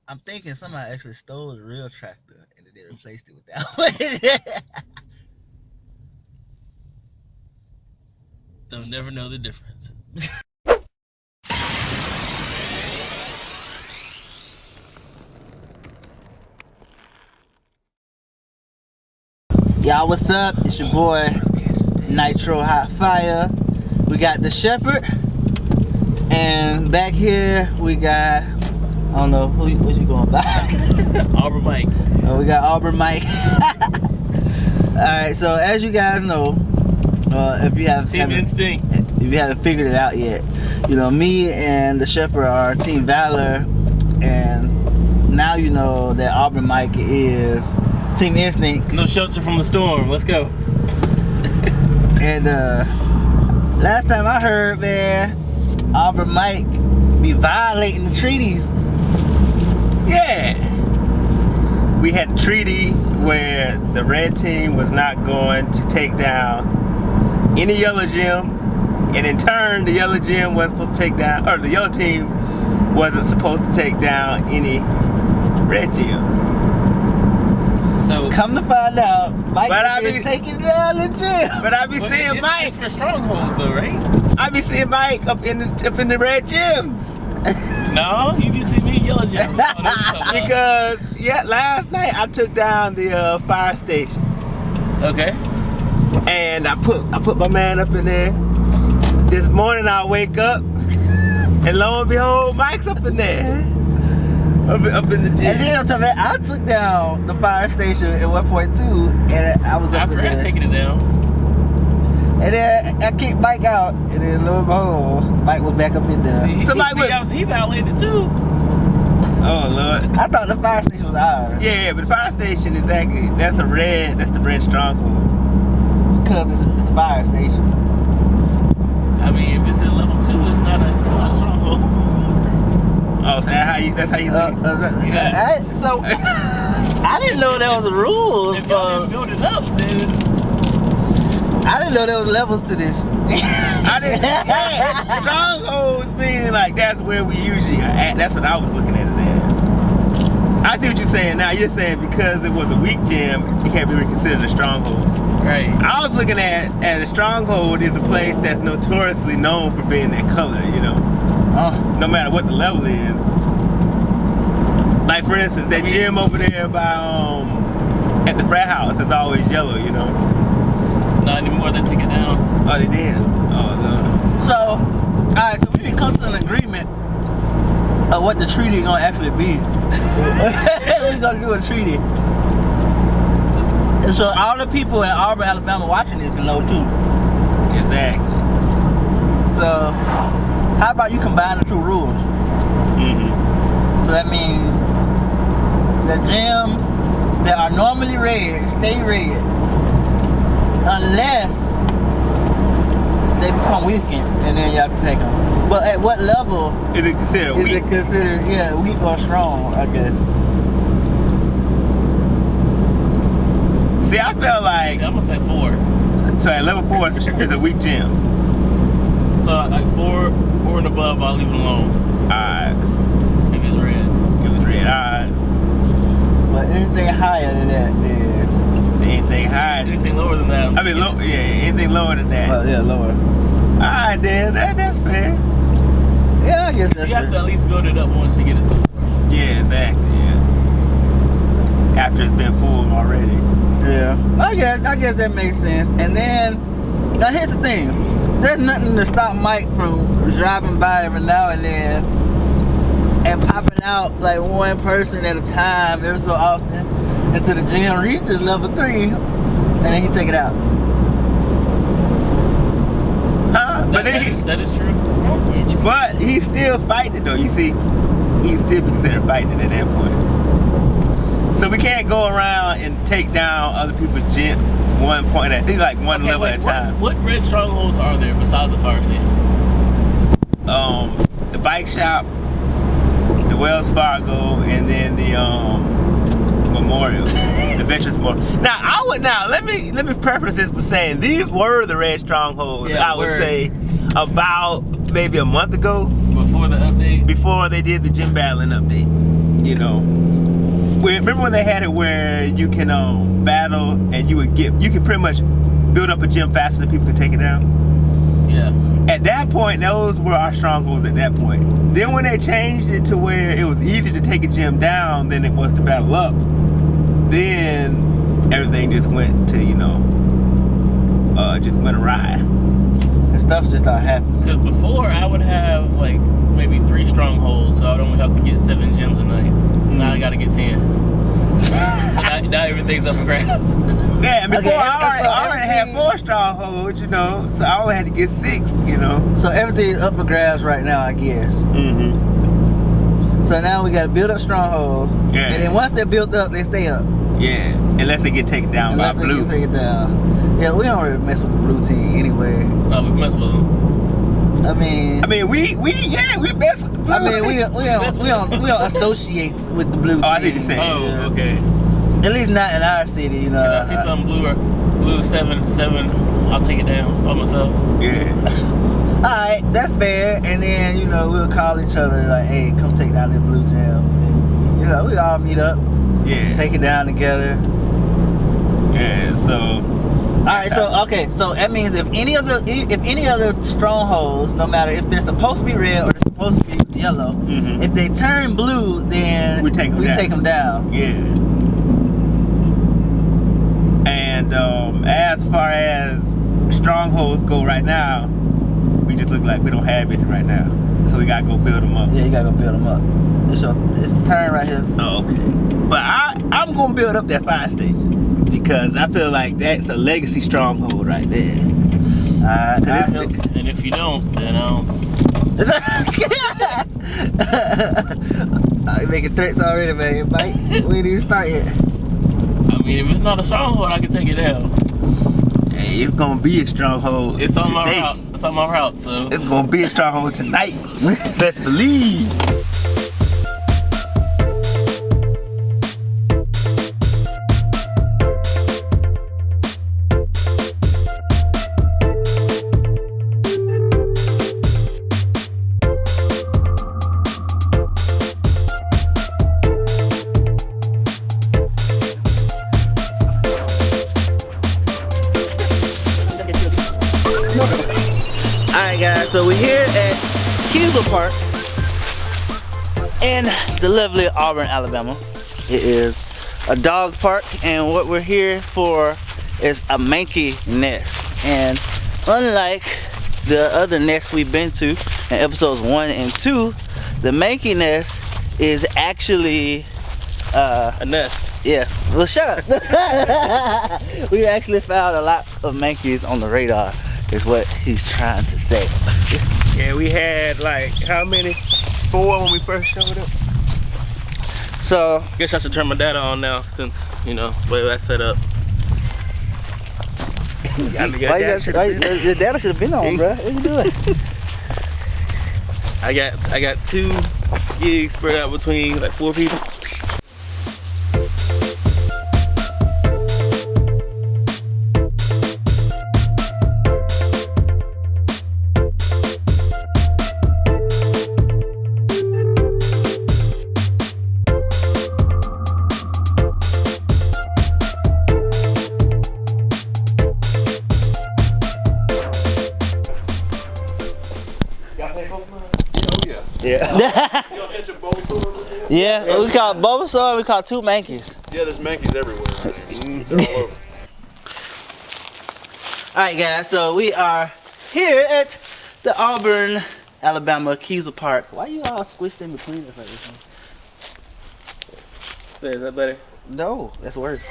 I'm thinking somebody actually stole the real tractor and then they replaced it with that one. They'll never know the difference. Y'all, what's up? It's your boy Nitro Hot Fire. We got the Shepherd, and back here we got, I don't know what you going by. Auburn Mike. Oh, we got Auburn Mike. All right, so as you guys know, if you have Team Instinct. if you haven't figured it out yet, you know me and the Shepherd are Team Valor, and now you know that Auburn Mike is Team Instinct. No shelter from the storm. Let's go. And last time I heard, man, Auburn Mike be violating the treaties. Yeah. We had a treaty where the red team was not going to take down any yellow gems, and in turn the yellow gem wasn't supposed to take down, or the yellow team wasn't supposed to take down any red gems. So Come to find out, Mike is taking down the gym. But I be seeing Mike. It's for strongholds, though, right? I be seeing Mike up in the red gems. No, you can see me in yellow gems. Because last night I took down the fire station. Okay. And I put my man up in there. This morning I wake up, and lo and behold, Mike's up in there. Up in the gym. And then on top of that, I took down the fire station at one point too, and I was up After in there. taking it down. And then I kicked Mike out, and then lo and behold, Mike was back up in there. See, he violated too. Oh Lord. I thought the fire station was ours. Yeah, but the fire station exactly. That's the red stronghold. Because it's a fire station. I mean, if it's at level 2, it's not a stronghold. Oh, so that's how you think? Yeah. So I didn't know there was rules. If y'all didn't build it up, then I didn't know there was levels to this. I didn't. Yeah, strongholds mean like that's where we usually are at. That's what I was looking at it as. I see what you're saying now. You're saying because it was a weak gem, it can't be considered a stronghold. right. I was looking at a stronghold is a place that's notoriously known for being that color, you know. No matter what the level is. Like for instance, that gym over there by at the frat house is always yellow, you know. Not anymore. They took it down. Oh, they did. Oh no. So, alright, so we didn't come to an agreement of what the treaty gonna actually be. We're gonna do a treaty. And so all the people in Auburn, Alabama watching this can know too. Exactly. So, how about you combine the two rules? Mm-hmm. So that means the gems that are normally red stay red unless they become weakened, and then y'all can take them. But at what level Is it considered is weak? it considered, weak or strong, I guess? See, I felt like See, I'm gonna say 4. so at level 4 is a weak gem. So like 4 and above, I'll leave it alone. Alright. If it's red. It was red. Alright. But anything higher than that, then Anything higher. Anything lower than that, I mean, anything lower than that. yeah, lower. Alright, then that's fair. Yeah, I guess that's you have to fair. at least build it up once to get it to 4. Yeah, exactly. Yeah. After it's been full already. Yeah, I guess that makes sense. And then, now here's the thing. There's nothing to stop Mike from driving by every now and then and popping out like one person at a time every so often until the gym reaches level 3 and then he take it out. Huh? But then that is true. but he's still fighting it though, you see. He's still considered fighting it at that point. So we can't go around and take down other people's gym one point at like one level at a time. What red strongholds are there besides the fire station? The bike shop, the Wells Fargo, and then the memorial, the Veterans Memorial. Now let me preface this with saying these were the red strongholds. Yeah, I would say about maybe a month ago. Before the update. Before they did the gym battling update, you know. Remember when they had it where you can battle and you can pretty much build up a gym faster than people can take it down? Yeah. At that point, those were our strongholds at that point. Then when they changed it to where it was easier to take a gym down than it was to battle up, then everything just went to, just went awry. And stuff just started happening. Because before I would have like maybe 3 strongholds, so I'd only have to get 7 gyms a night. Now I gotta get 10. So now everything's up for grabs. Yeah, and before Okay, I already had 4 strongholds, so I only had to get 6, So everything's up for grabs right now, I guess. Mm-hmm. So now we gotta build up strongholds. Yeah. And then once they're built up, they stay up. Yeah, unless they get taken down by blue. Unless they get taken down. Yeah, we don't really mess with the blue team anyway. Oh, we mess with them. I mean, we mess with the blue. I mean, we don't associate with the blue team. Oh, I think you're saying. Oh, okay. At least not in our city, If I see something blue 7, I'll take it down by myself. Yeah. Alright, that's fair. And then, we'll call each other like, hey, come take down this blue gem. And then, we all meet up, Yeah. take it down together. Yeah, so. Alright, so that means if any of the strongholds, no matter if they're supposed to be red or they're supposed to be yellow, Mhm. if they turn blue, then We take them down. down. Yeah. And as far as strongholds go right now, we just look like we don't have any right now. So we gotta go build them up. Yeah, you gotta go build them up. It's the turn right here. Oh, okay. But I'm gonna build up that fire station because I feel like that's a legacy stronghold right there. Alright, I'll help. And if you don't, then You making threats already, man. Mike, we didn't start yet. I mean, if it's not a stronghold, I can take it down. Hey, it's gonna be a stronghold. It's on my today. route. It's on my route, so. It's gonna be a stronghold tonight. Let's believe. Alright guys, so we're here at Kiesel Park in the lovely Auburn, Alabama. It is a dog park, and what we're here for is a Mankey nest. And unlike the other nests we've been to in episodes 1 and 2, the Mankey nest is actually A nest. yeah, well shut up. We actually found a lot of Mankeys on the radar, is what he's trying to say. Yeah, we had like how many? 4 when we first showed up. So Guess I should turn my data on now since, the way that's set up. your data should have been on, bro. What you doing? I got 2 gigs spread out between like 4 people. Yeah. Yeah, we caught Bulbasaur, we caught 2 Mankeys. Yeah, there's Mankeys everywhere. They're all over. Alright guys, so we are here at the Auburn, Alabama Kiesel Park. Why you all squished in between us like this? Is that better? No, that's worse.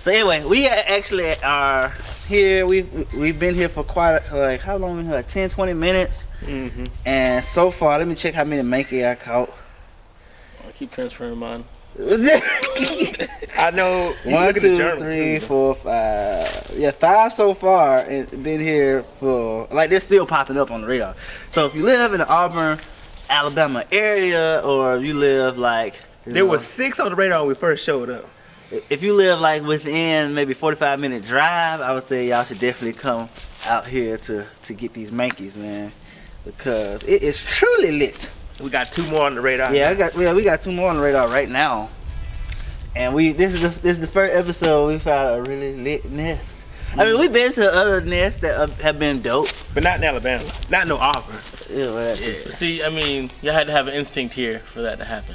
So anyway, we actually are here. We've been here for quite like how long? Like 10-20 minutes. Mm-hmm. And so far, let me check how many Mankey I caught. I keep transferring mine. I know. 1, 2, 3, 4, 5. Yeah, 5 so far, and been here for like they're still popping up on the radar. So if you live in the Auburn, Alabama area, or you live like There was 6 on the radar when we first showed up. if you live like within maybe 45-minute drive, I would say y'all should definitely come out here to get these Mankeys, man, because it is truly lit. We got 2 more on the radar. Yeah, we got 2 more on the radar right now. And this is the first episode we found a really lit nest. I mean, we've been to other nests that have been dope, but not in Alabama. Not no Auburn. Yeah. See, I mean, you had to have an instinct here for that to happen.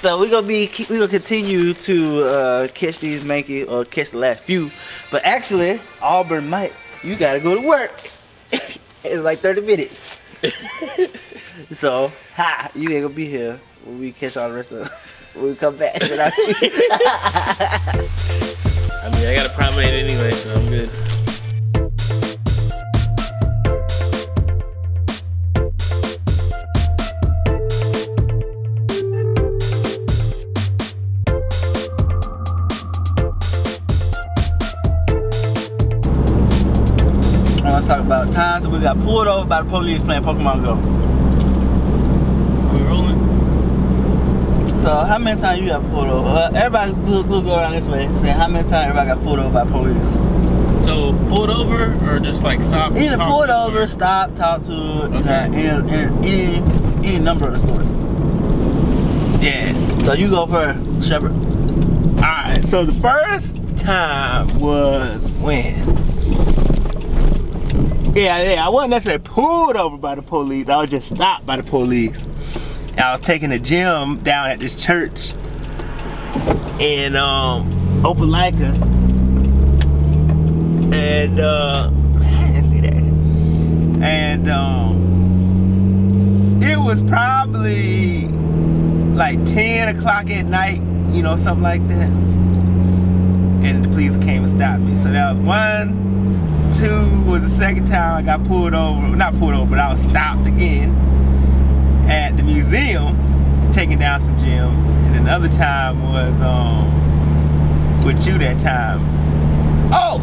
So we're gonna continue to catch these Mankey or catch the last few. But actually, Auburn Mike, you gotta go to work in like 30 minutes. So you ain't gonna be here when we catch all the rest of when we come back without you. I mean, I got a primate anyway, so I'm good. I want to talk about times that we got pulled over by the police playing Pokemon Go. We rolling? So how many times you got pulled over? Everybody we'll go around this way saying how many times everybody got pulled over by police. So pulled over or just like stop? Either talk pulled to over, or- stop, talk to, Okay. any number of the sorts. Yeah. So you go first, Shepard. Alright, so the first time was when? Yeah, I wasn't necessarily pulled over by the police. I was just stopped by the police. And I was taking a gym down at this church in Opelika. And I didn't see that. And it was probably like 10 o'clock at night, you know, something like that. And the police came and stopped me. So that was 1. 2 was the second time I got pulled over. Not pulled over, but I was stopped again at the museum, taking down some gems. And then the other time was with you that time. Oh!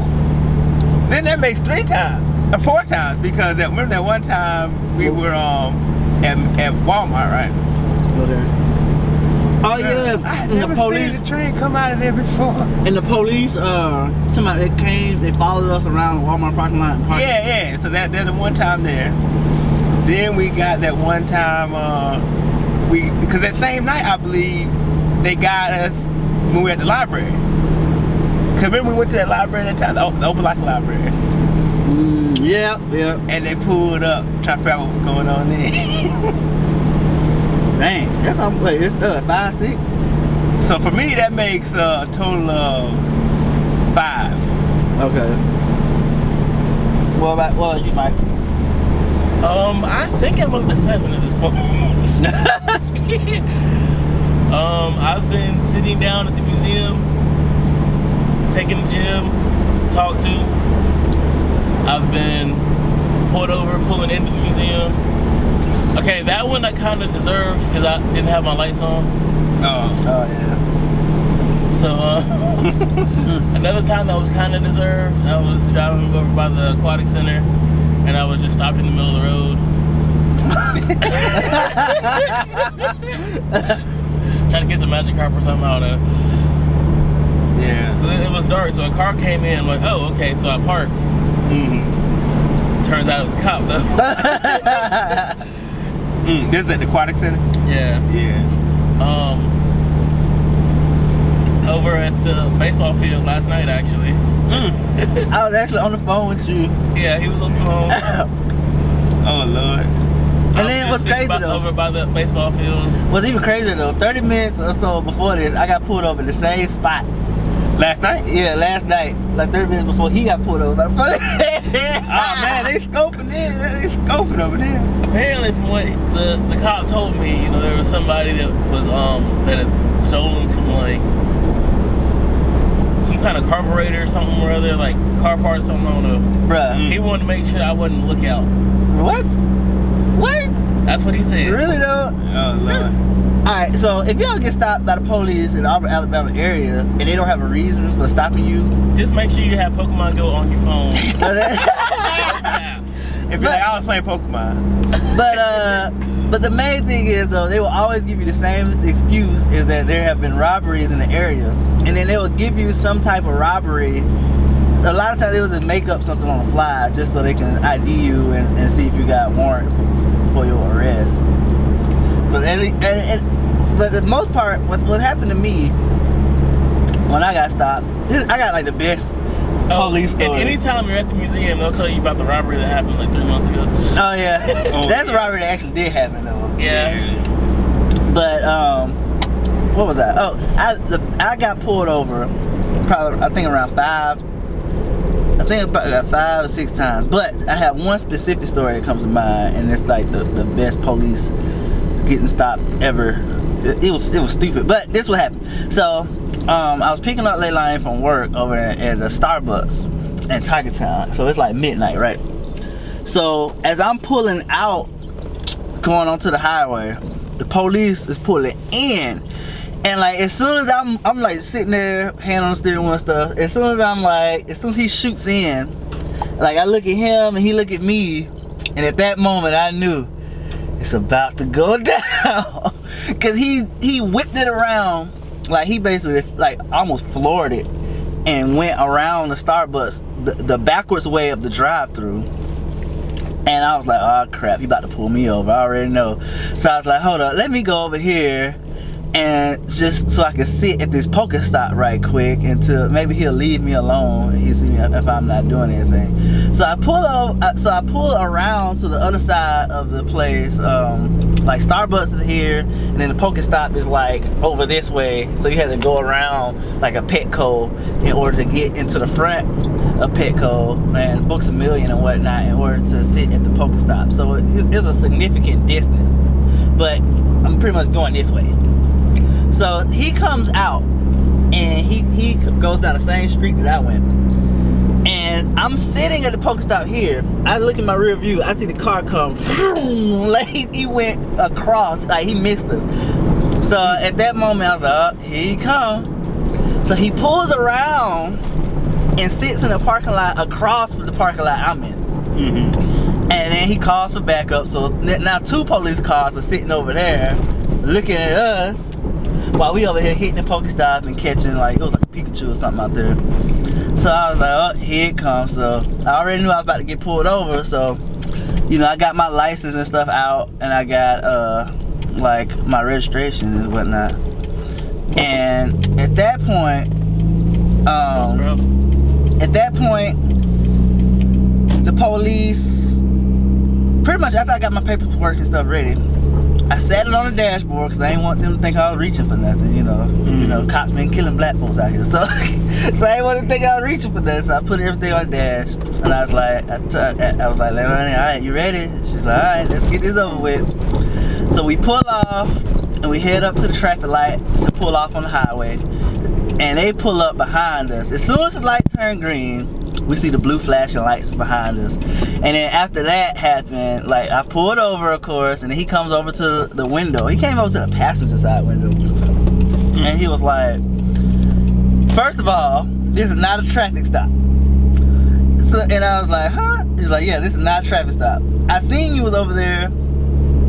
Then that makes 3 times. Or 4 times, because remember that one time we were at Walmart, right? Okay. Oh yeah, I had and never the police, seen a train come out of there before. and the police, somebody they came, they followed us around the Walmart parking lot. And parked. Yeah. So that's the one time there. Then we got that one time because that same night I believe they got us when we were at the library. Cause remember we went to that library that time, the Opelika library, Yeah. and they pulled up trying to figure out what was going on there. Dang, that's how like it's 5, 6. So for me that makes a total of 5. Okay. What about you, Mike? I think I'm up to 7 at this point. I've been sitting down at the museum, taking the gym, talked to. I've been pulled over, pulling into the museum. Okay, that one I kind of deserved because I didn't have my lights on. Oh yeah. So another time that was kind of deserved, I was driving over by the aquatic center and I was just stopped in the middle of the road. Trying to catch a magic carp or something, I don't know. Yeah. So it was dark, so a car came in. I'm like, oh, okay, so I parked. Turns out it was a cop though. This is at the aquatic center? Yeah. Over at the baseball field last night, actually. I was actually on the phone with you. Yeah, he was on the phone. Oh Lord. And then what's crazy though? Over by the baseball field. What's even crazier though, 30 minutes or so before this, I got pulled over in the same spot. Last night? Yeah, last night. Like 30 minutes before he got pulled over by the police. Oh man, they scoping in. They scoping over there. Apparently, from what the cop told me, you know, there was somebody that was that had stolen some kind of carburetor or something or other, like car parts or something, I don't know. Bruh. He wanted to make sure I wasn't lookout. What? That's what he said. Really though? Oh Lord. Alright, so if y'all get stopped by the police in the Auburn, Alabama area and they don't have a reason for stopping you, Just make sure you have Pokemon Go on your phone. It'd be like I was playing Pokemon. but the main thing is though, they will always give you the same excuse, is that there have been robberies in the area, and then they will give you some type of robbery a lot of times they would just make up something on the fly just so they can ID you and see if you got warrant for your arrest. So but the most part, what happened to me when I got stopped, I got like the best police story. And anytime you're at the museum, they'll tell you about the robbery that happened like 3 months ago. Oh yeah, that's a robbery that actually did happen though. Yeah. But what was that? Oh, I got pulled over probably I think around 5 or 6 times. But I have one specific story that comes to mind, and it's like the best police getting stopped ever. It was stupid, but this what happened. So I was picking up Leilani from work over at a Starbucks in Tiger Town. So it's like midnight, right? So as I'm pulling out, going onto the highway, the police is pulling in. And like as soon as I'm like sitting there, hand on the steering wheel and stuff, as soon as he shoots in, like I look at him and he look at me, and at that moment I knew it's about to go down. Cause he whipped it around, like he basically like almost floored it and went around the Starbucks, the backwards way of the drive-through. And I was like, oh crap, he about to pull me over, I already know. So I was like, hold up, let me go over here and just so I can sit at this Pokestop right quick until maybe he'll leave me alone and he'll see me if I'm not doing anything. So I pull around to the other side of the place. Like Starbucks is here, and then the Pokestop is like over this way. So you had to go around like a Petco in order to get into the front of Petco and Books A Million and whatnot in order to sit at the Pokestop. So it's a significant distance, but I'm pretty much going this way. So he comes out and he goes down the same street that I went. And I'm sitting at the Pokestop here. I look in my rear view, I see the car come, like he went across, like he missed us. So at that moment I was like, oh, here he comes. So he pulls around and sits in the parking lot across from the parking lot I'm in. And then he calls for backup. So now 2 police cars are sitting over there looking at us while we over here hitting the Pokestop and catching, like, it was like a Pikachu or something out there. So I was like, oh, here it comes. So I already knew I was about to get pulled over. So, you know, I got my license and stuff out, and I got like my registration and whatnot. And at that point, the police, pretty much after I got my paperwork and stuff ready, I sat it on the dashboard because I didn't want them to think I was reaching for nothing, you know. You know, cops been killing black folks out here. So I didn't want to think I was reaching for nothing. So I put everything on the dash. And I was like, I was like, Leilani, all right, you ready? She's like, all right, let's get this over with. So we pull off and we head up to the traffic light to pull off on the highway. And they pull up behind us. As soon as the light turned green, we see the blue flashing lights behind us. And then after that happened, like I pulled over, of course, and then he comes over to the window. He came over to the passenger side window. And he was like, first of all, this is not a traffic stop. So, and I was like, huh? He's like, yeah, this is not a traffic stop. I seen you was over there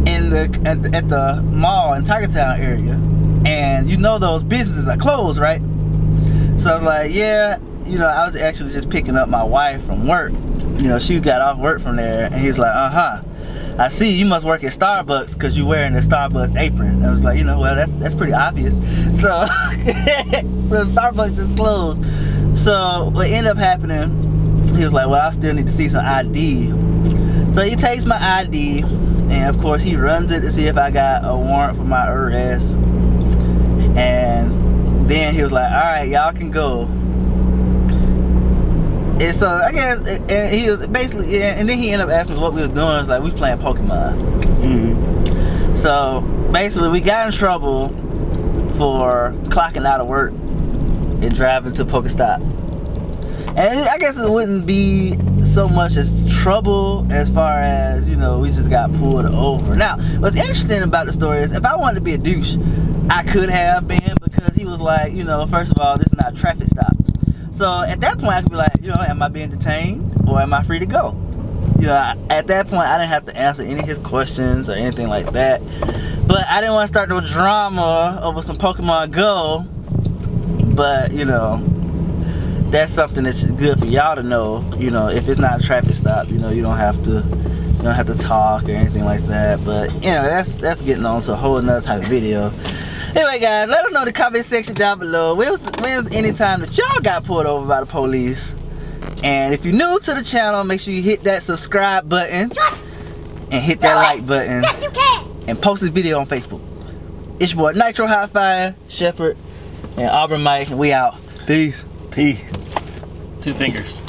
in at the mall in Tiger Town area. And you know those businesses are closed, right? So I was like, yeah. You know, I was actually just picking up my wife from work. You know, she got off work from there, and he's like, I see you must work at Starbucks because you're wearing the Starbucks apron. I was like, you know, well, that's pretty obvious. So, so Starbucks just closed. So what ended up happening, he was like, well, I still need to see some ID. So he takes my ID, and of course he runs it to see if I got a warrant for my arrest. And then he was like, all right, y'all can go. And so I guess, and he was basically, and then he ended up asking us what we was doing. It was like, we was playing Pokemon. So basically, we got in trouble for clocking out of work and driving to Pokestop. And I guess it wouldn't be so much as trouble as far as, you know, we just got pulled over. Now, what's interesting about the story is if I wanted to be a douche, I could have been, because he was like, you know, first of all, this is not a traffic stop. So at that point, I could be like, you know, am I being detained or am I free to go? You know, at that point, I didn't have to answer any of his questions or anything like that. But I didn't want to start no drama over some Pokemon Go. But, you know, that's something that's good for y'all to know. You know, if it's not a traffic stop, you know, you don't have to talk or anything like that. But you know, that's getting on to a whole another type of video. Anyway, guys, let us know in the comment section down below when's any time that y'all got pulled over by the police. And if you're new to the channel, make sure you hit that subscribe button and hit that like button. Yes, you can. And post this video on Facebook. It's your boy Nitro High Fire, Shepherd, and Auburn Mike, and we out. Peace. P. 2 fingers.